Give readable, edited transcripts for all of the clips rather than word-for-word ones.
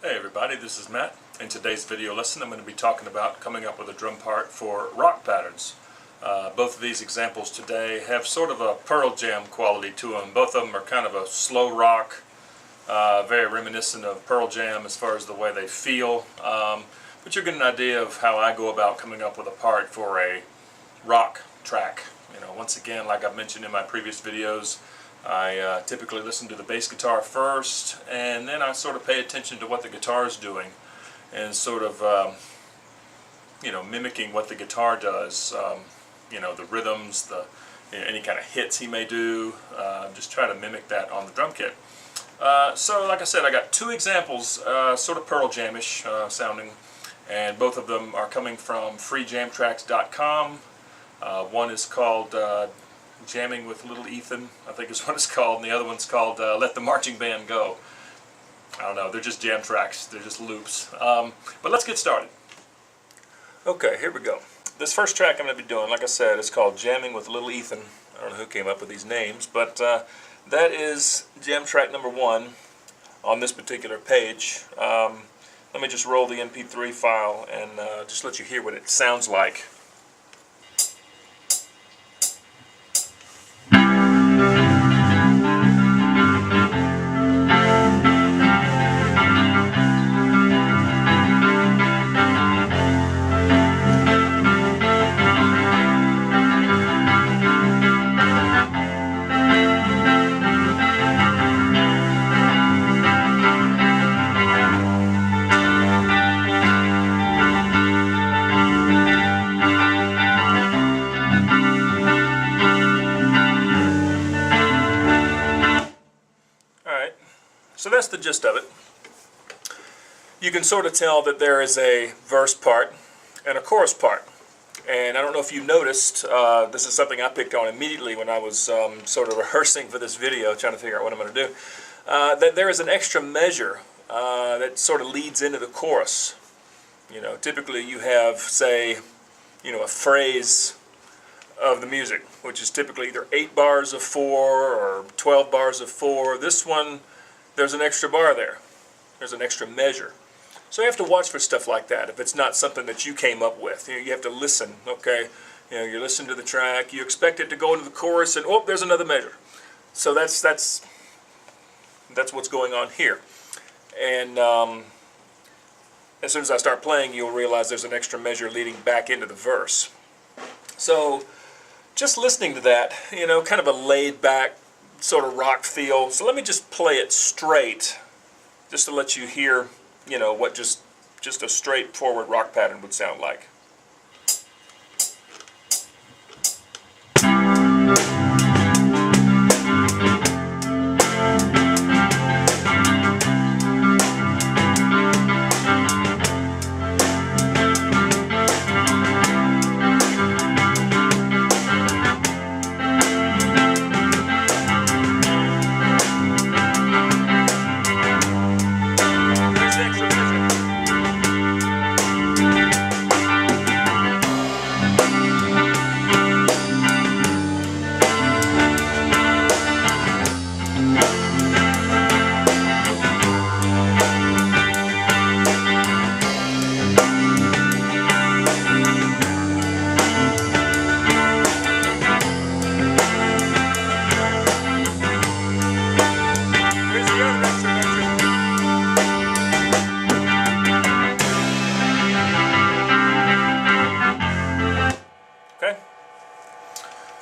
Hey everybody, this is Matt. In today's video lesson I'm going to be talking about coming up with a drum part for rock patterns. Both of these examples today have sort of a Pearl Jam quality to them. Both of them are kind of a slow rock, very reminiscent of Pearl Jam as far as the way they feel. But you'll get an idea of how I go about coming up with a part for a rock track. Once again, like I've mentioned in my previous videos, I typically listen to the bass guitar first, and then I sort of pay attention to what the guitar is doing, and sort of, mimicking what the guitar does. The rhythms, any kind of hits he may do. Just try to mimic that on the drum kit. So, like I said, I got two examples, sort of Pearl Jam-ish sounding, and both of them are coming from freejamtracks.com. One is called Jamming with Little Ethan, I think is what it's called, and the other one's called Let the Marching Band Go. I don't know, they're just jam tracks, they're just loops. But let's get started. Okay, here we go. This first track I'm going to be doing, like I said, is called Jamming with Little Ethan. I don't know who came up with these names, but that is jam track number 1 on this particular page. Let me just roll the MP3 file and just let you hear what it sounds like. So that's the gist of it. You can sort of tell that there is a verse part and a chorus part. And I don't know if you noticed, this is something I picked on immediately when I was sort of rehearsing for this video, trying to figure out what I'm going to do, that there is an extra measure that sort of leads into the chorus. Typically you have, say, a phrase of the music, which is typically either 8 bars of 4 or 12 bars of 4. This one, there's an extra bar there. There's an extra measure. So you have to watch for stuff like that. If it's not something that you came up with, you have to listen. Okay, you listen to the track, you expect it to go into the chorus, and oh, there's another measure. So that's what's going on here. And as soon as I start playing, you'll realize there's an extra measure leading back into the verse. So just listening to that, kind of a laid back sort of rock feel. So let me just play it straight, just to let you hear, what just a straightforward rock pattern would sound like.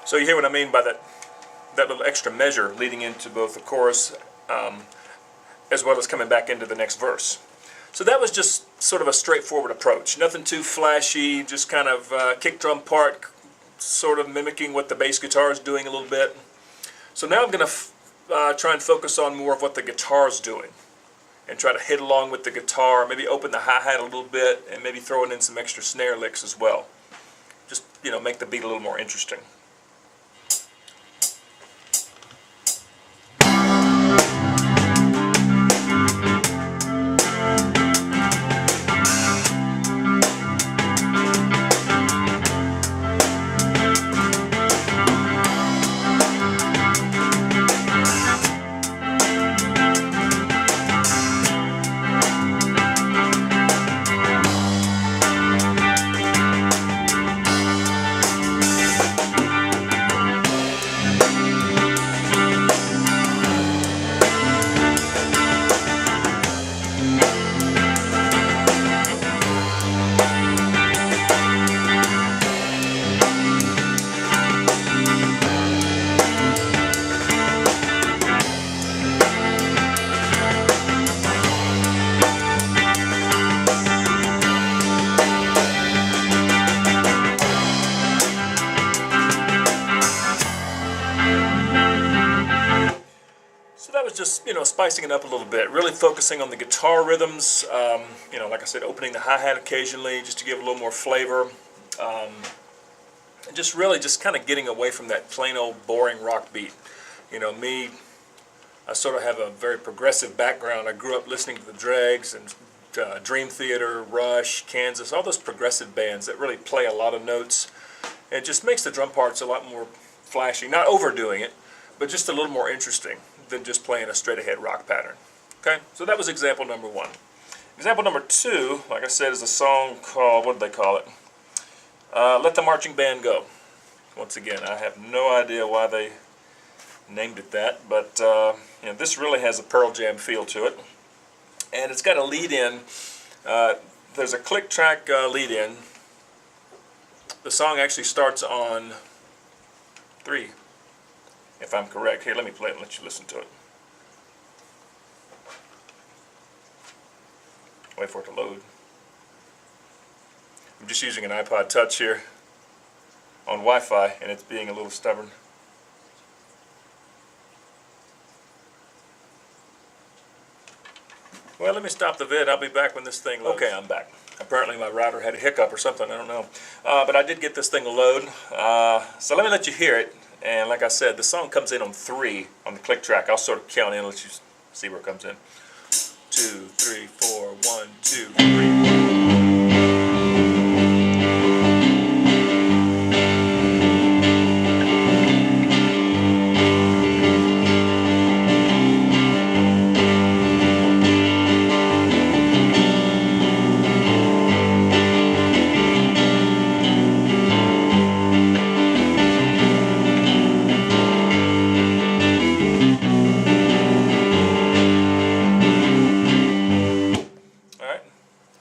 So you hear what I mean by that little extra measure leading into both the chorus as well as coming back into the next verse. So that was just sort of a straightforward approach. Nothing too flashy, just kind of kick drum part, sort of mimicking what the bass guitar is doing a little bit. So now I'm going to try and focus on more of what the guitar is doing and try to hit along with the guitar, maybe open the hi-hat a little bit and maybe throwing in some extra snare licks as well. Just, make the beat a little more interesting. spicing it up a little bit, really focusing on the guitar rhythms, you know, like I said, opening the hi-hat occasionally just to give a little more flavor, and just really just kind of getting away from that plain old boring rock beat. You know, me, I sort of have a very progressive background. I grew up listening to the Dregs and Dream Theater, Rush, Kansas, all those progressive bands that really play a lot of notes. And it just makes the drum parts a lot more flashy, not overdoing it, but just a little more interesting than just playing a straight ahead rock pattern. Okay, so that was example number one. Example number two, like I said, is a song called, what did they call it? Let the Marching Band Go. Once again, I have no idea why they named it that, but you know, this really has a Pearl Jam feel to it. And it's got a lead in. There's a click track lead in. The song actually starts on 3, if I'm correct. Here, let me play it and let you listen to it. Wait for it to load. I'm just using an iPod Touch here on Wi-Fi, and it's being a little stubborn. Well, let me stop the vid. I'll be back when this thing loads. Okay, I'm back. Apparently my router had a hiccup or something, I don't know. But I did get this thing to load. So let me let you hear it. And like I said, the song comes in on 3 on the click track. I'll sort of count in and let you see where it comes in. 2, 3, 4, 1, 2, 3.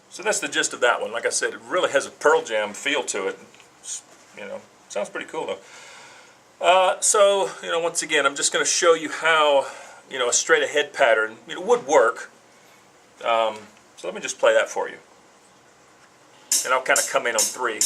So that's the gist of that one. Like I said, it really has a Pearl Jam feel to it. You know, sounds pretty cool though. So, you know, once again, I'm just going to show you how, you know, a straight ahead pattern, you know, would work. So let me just play that for you. And I'll kind of come in on 3.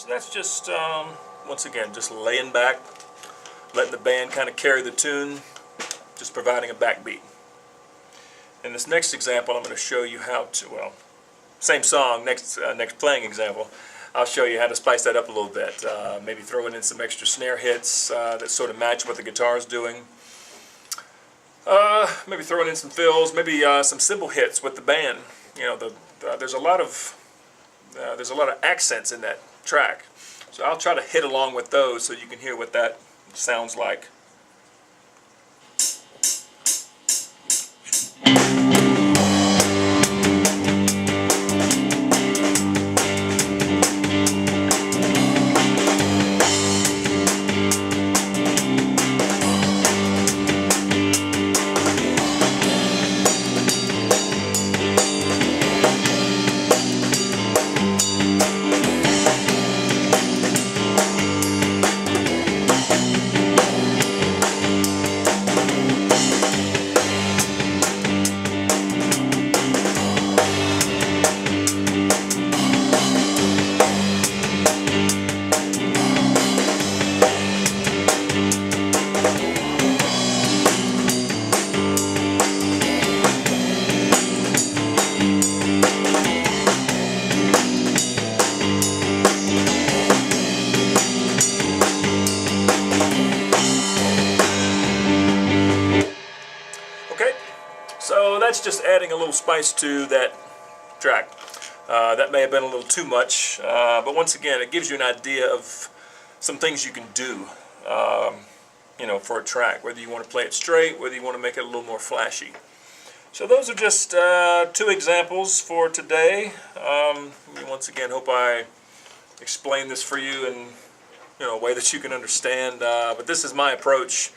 That's just, once again, just laying back, letting the band kind of carry the tune, just providing a backbeat. In this next example, I'm going to show you how to, well, same song, next playing example, I'll show you how to spice that up a little bit. Maybe throwing in some extra snare hits that sort of match what the guitar is doing. Maybe throwing in some fills, maybe some cymbal hits with the band. You know, there's a lot of accents in that track, so I'll try to hit along with those so you can hear what that sounds like. So that's just adding a little spice to that track. That may have been a little too much, but once again, it gives you an idea of some things you can do, you know, for a track, whether you want to play it straight, whether you want to make it a little more flashy. So those are just 2 examples for today. Once again, hope I explained this for you in a way that you can understand. But this is my approach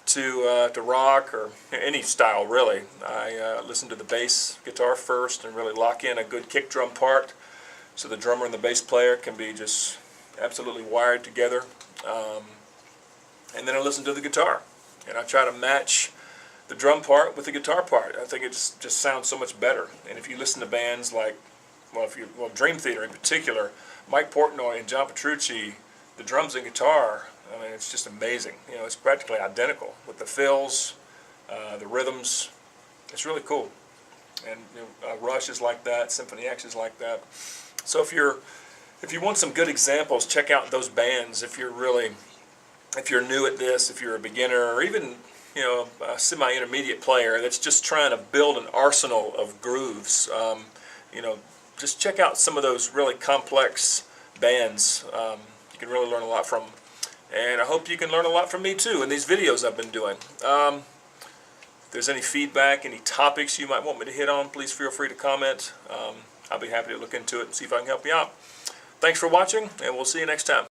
to rock or any style really. I listen to the bass guitar first and really lock in a good kick drum part, so the drummer and the bass player can be just absolutely wired together. And then I listen to the guitar, and I try to match the drum part with the guitar part. I think it just sounds so much better. And if you listen to bands like, Dream Theater in particular, Mike Portnoy and John Petrucci, the drums and guitar, I mean, it's just amazing. It's practically identical with the fills, the rhythms. It's really cool. And Rush is like that, Symphony X is like that. So if you want some good examples, check out those bands. If you're new at this, if you're a beginner, or even a semi-intermediate player that's just trying to build an arsenal of grooves, just check out some of those really complex bands. You can really learn a lot from them. And I hope you can learn a lot from me too in these videos I've been doing. If there's any feedback, any topics you might want me to hit on, please feel free to comment. I'll be happy to look into it and see if I can help you out. Thanks for watching, and we'll see you next time.